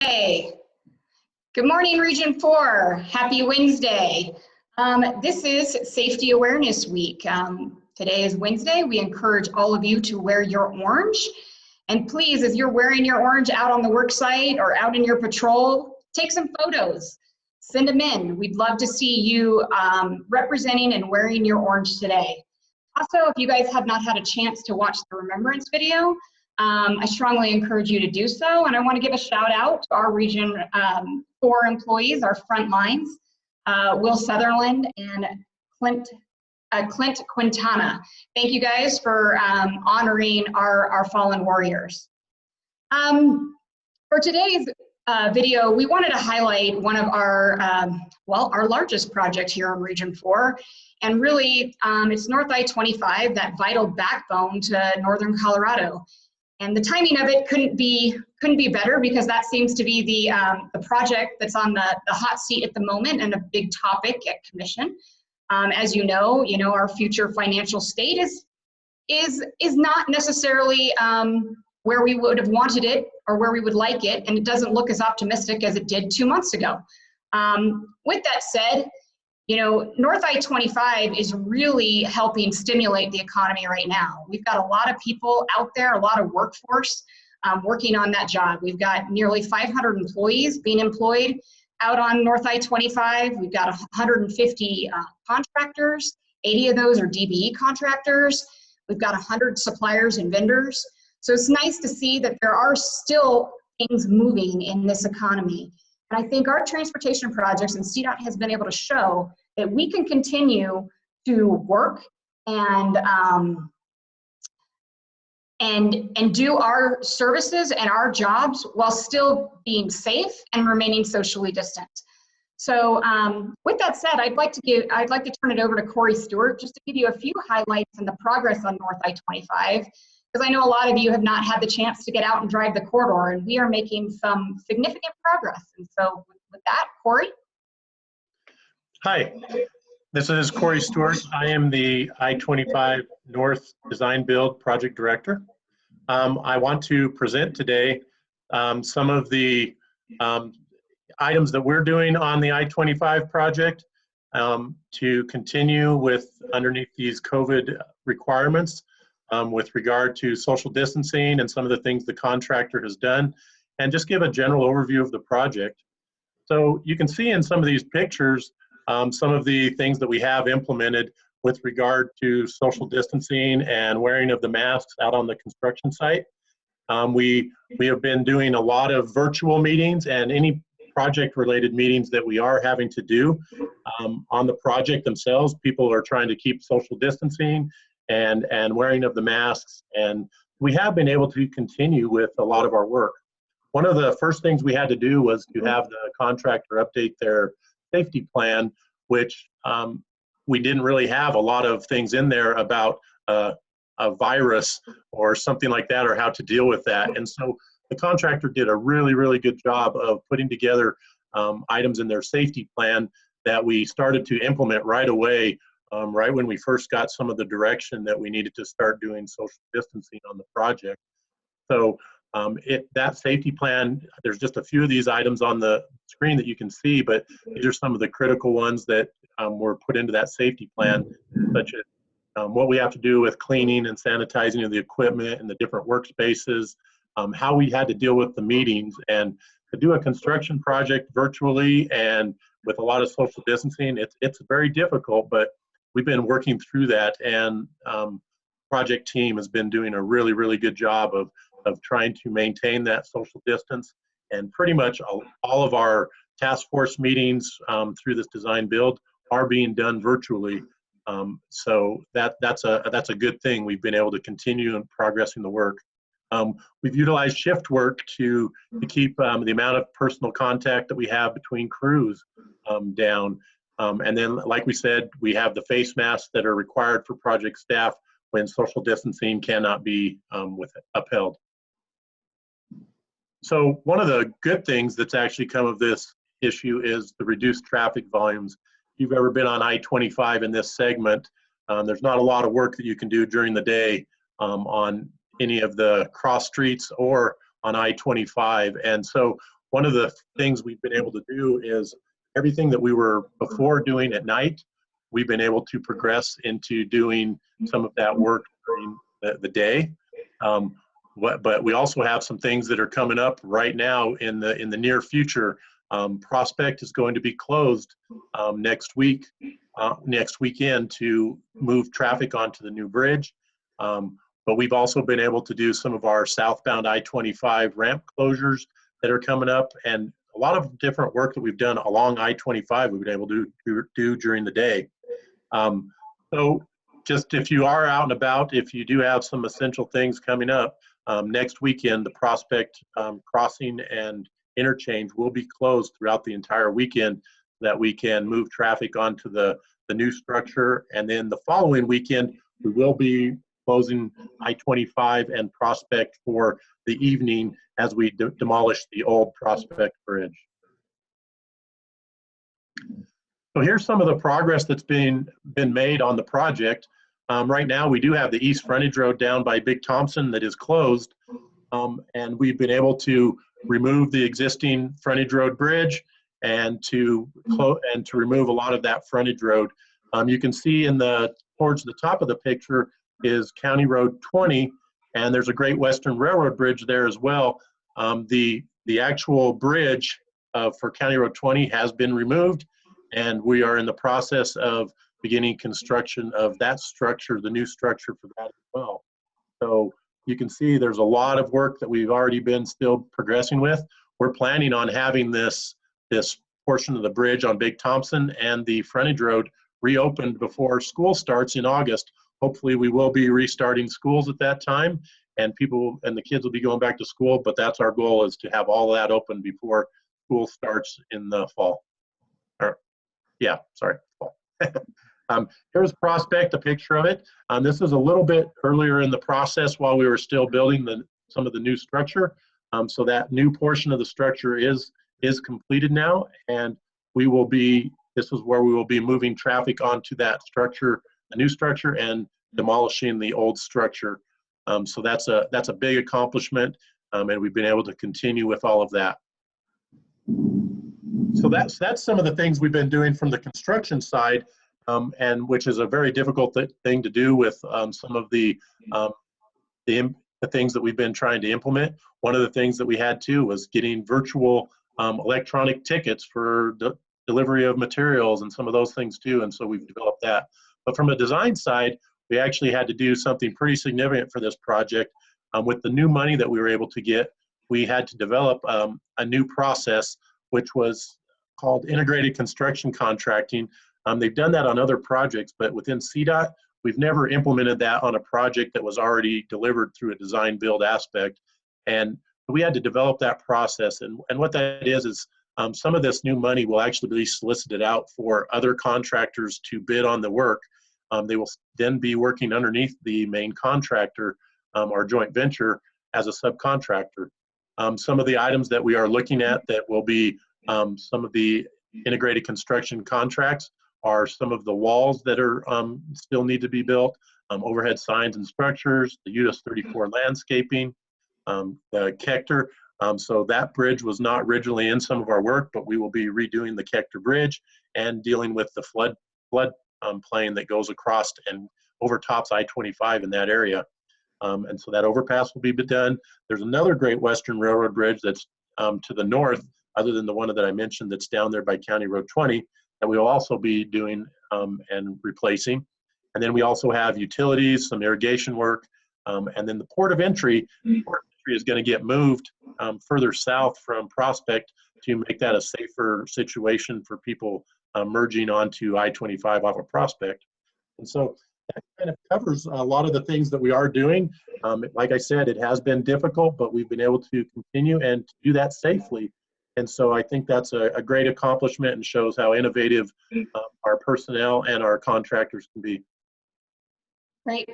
Hey, good morning, Region 4. Happy Wednesday. This is Safety Awareness Week. Today is Wednesday. We encourage all of you to wear your orange. And please, if you're wearing your orange out on the work site or out in your patrol, take some photos. Send them in. We'd love to see you representing and wearing your orange today. Also, if you guys have not had a chance to watch the Remembrance video, I strongly encourage you to do so. And I want to give a shout out to our Region 4 employees, our front lines, Will Sutherland and Clint Quintana. Thank you guys for honoring our fallen warriors. For today's video, we wanted to highlight one of our, our largest project here in Region 4. And really, it's North I-25, that vital backbone to Northern Colorado. And the timing of it couldn't be better, because that seems to be the project that's on the hot seat at the moment and a big topic at Commission. As you know, our future financial state is not necessarily where we would have wanted it or where we would like it, and it doesn't look as optimistic as it did 2 months ago. With that said, North I-25 is really helping stimulate the economy right now. We've got a lot of people out there, a lot of workforce working on that job. We've got nearly 500 employees being employed out on North I-25. We've got 150 contractors. 80 of those are DBE contractors. We've got 100 suppliers and vendors. So it's nice to see that there are still things moving in this economy. And I think our transportation projects and CDOT has been able to show that we can continue to work and do our services and our jobs while still being safe and remaining socially distant. So with that said, I'd like to turn it over to Corey Stewart just to give you a few highlights in the progress on North I-25. Because I know a lot of you have not had the chance to get out and drive the corridor, and we are making some significant progress. And so with that, Corey? Hi, this is Corey Stewart. I am the I-25 North Design Build Project Director. I want to present today some of the items that we're doing on the I-25 project to continue with underneath these COVID requirements. With regard to social distancing and some of the things the contractor has done, and just give a general overview of the project. So you can see in some of these pictures some of the things that we have implemented with regard to social distancing and wearing of the masks out on the construction site. We have been doing a lot of virtual meetings, and any project related meetings that we are having to do on the project themselves, people are trying to keep social distancing and wearing of the masks, and we have been able to continue with a lot of our work. One of the first things we had to do was to have the contractor update their safety plan, which we didn't really have a lot of things in there about a virus or something like that, or how to deal with that. And so the contractor did a really, really good job of putting together items in their safety plan that we started to implement right away. Right when we first got some of the direction that we needed to start doing social distancing on the project. So that safety plan, there's just a few of these items on the screen that you can see, but these are some of the critical ones that were put into that safety plan, such as what we have to do with cleaning and sanitizing of the equipment and the different workspaces, how we had to deal with the meetings, and to do a construction project virtually and with a lot of social distancing, it's very difficult, but we've been working through that, and project team has been doing a really, really good job of trying to maintain that social distance. And pretty much all of our task force meetings through this design build are being done virtually. So that's a good thing. We've been able to continue and progressing the work. We've utilized shift work to keep the amount of personal contact that we have between crews down. And then, like we said, we have the face masks that are required for project staff when social distancing cannot be upheld. So one of the good things that's actually come of this issue is the reduced traffic volumes. If you've ever been on I-25 in this segment, there's not a lot of work that you can do during the day on any of the cross streets or on I-25. And so one of the things we've been able to do is everything that we were before doing at night, we've been able to progress into doing some of that work during the day. But we also have some things that are coming up right now in the near future. Prospect is going to be closed next weekend to move traffic onto the new bridge. But we've also been able to do some of our southbound I-25 ramp closures that are coming up, and a lot of different work that we've done along I-25 we've been able to do during the day. So just if you are out and about, if you do have some essential things coming up, next weekend, the Prospect crossing and interchange will be closed throughout the entire weekend so that we can move traffic onto the new structure. And then the following weekend, we will be closing I-25 and Prospect for the evening as we demolish the old Prospect Bridge. So here's some of the progress that's been made on the project. Right now, we do have the east frontage road down by Big Thompson that is closed, and we've been able to remove the existing frontage road bridge and to remove a lot of that frontage road. You can see towards the top of the picture is County Road 20, and there's a Great Western Railroad bridge there as well. The actual bridge for County Road 20 has been removed, and we are in the process of beginning construction of that structure, the new structure for that as well. So you can see there's a lot of work that we've already been still progressing with. We're planning on having this portion of the bridge on Big Thompson and the frontage road reopened before school starts in August. Hopefully we will be restarting schools at that time, and the kids will be going back to school, but that's our goal, is to have all of that open before school starts in the fall. Fall. Here's Prospect, a picture of it. This is a little bit earlier in the process while we were still building some of the new structure. So that new portion of the structure is completed now, and this is where we will be moving traffic onto that structure, the new structure, and demolishing the old structure. So that's a big accomplishment, and we've been able to continue with all of that. So that's some of the things we've been doing from the construction side, and which is a very difficult thing to do with some of the things that we've been trying to implement. One of the things that we had to was getting virtual electronic tickets for delivery of materials and some of those things too, and so we've developed that. But from a design side, we actually had to do something pretty significant for this project. With the new money that we were able to get, we had to develop a new process, which was called integrated construction contracting. They've done that on other projects, but within CDOT, we've never implemented that on a project that was already delivered through a design build aspect. And we had to develop that process. And what that is some of this new money will actually be solicited out for other contractors to bid on the work. They will then be working underneath the main contractor or joint venture as a subcontractor. Some of the items that we are looking at that will be some of the integrated construction contracts are some of the walls that are still need to be built, overhead signs and structures, the US 34 landscaping, the Kector. So that bridge was not originally in some of our work, but we will be redoing the Kector Bridge and dealing with the flood plain that goes across and overtops I-25 in that area. And so that overpass will be done. There's another Great Western Railroad bridge that's to the north, other than the one that I mentioned that's down there by County Road 20, that we will also be doing and replacing. And then we also have utilities, some irrigation work, and then the port of entry. Port of entry is going to get moved further south from Prospect to make that a safer situation for people merging onto I-25 off of Prospect. And so that kind of covers a lot of the things that we are doing. Like I said, it has been difficult, but we've been able to continue and to do that safely. And so I think that's a great accomplishment and shows how innovative our personnel and our contractors can be. Great.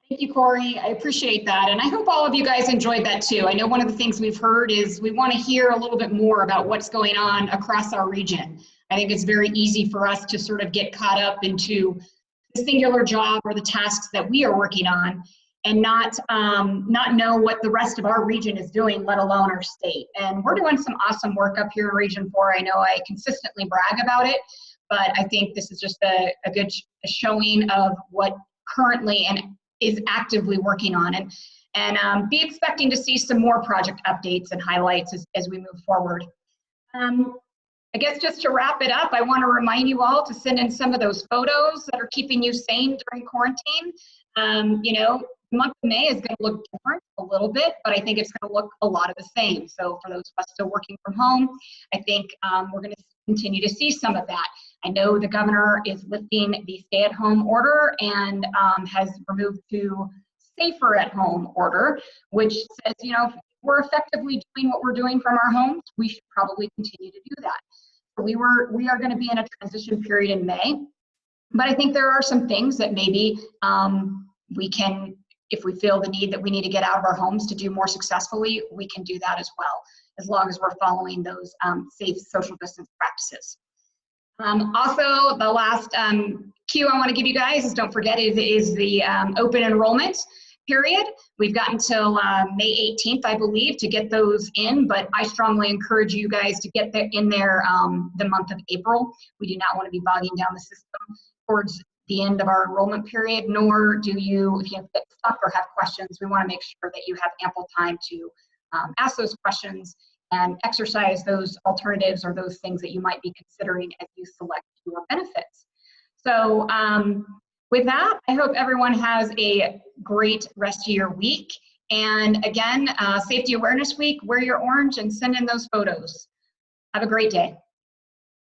Thank you, Corey. I appreciate that. And I hope all of you guys enjoyed that too. I know one of the things we've heard is we want to hear a little bit more about what's going on across our region. I think it's very easy for us to sort of get caught up into the singular job or the tasks that we are working on. and not know what the rest of our region is doing, let alone our state. And we're doing some awesome work up here in Region 4. I know I consistently brag about it, but I think this is just a good showing of what currently and is actively working on. And be expecting to see some more project updates and highlights as we move forward. I guess just to wrap it up, I want to remind you all to send in some of those photos that are keeping you sane during quarantine. You know, the month of May is going to look different a little bit, but I think it's going to look a lot of the same. So for those of us still working from home, I think we're going to continue to see some of that. I know the governor is lifting the stay-at-home order and has removed to safer at home order, which says, you know, if we're effectively doing what we're doing from our homes, we should probably continue to do that. So we are going to be in a transition period in May, but I think there are some things that maybe we can, if we feel the need that we need to get out of our homes to do more successfully, we can do that as well, as long as we're following those safe social distance practices. Also, the last cue I want to give you guys is, don't forget, is the open enrollment period. We've got until May 18th, I believe, to get those in, but I strongly encourage you guys to get in there the month of April. We do not want to be bogging down the system towards the end of our enrollment period, nor do you, if you have get stuck or have questions, we want to make sure that you have ample time to ask those questions and exercise those alternatives or those things that you might be considering as you select your benefits. So with that, I hope everyone has a great rest of your week. And again, Safety Awareness Week, wear your orange and send in those photos. Have a great day.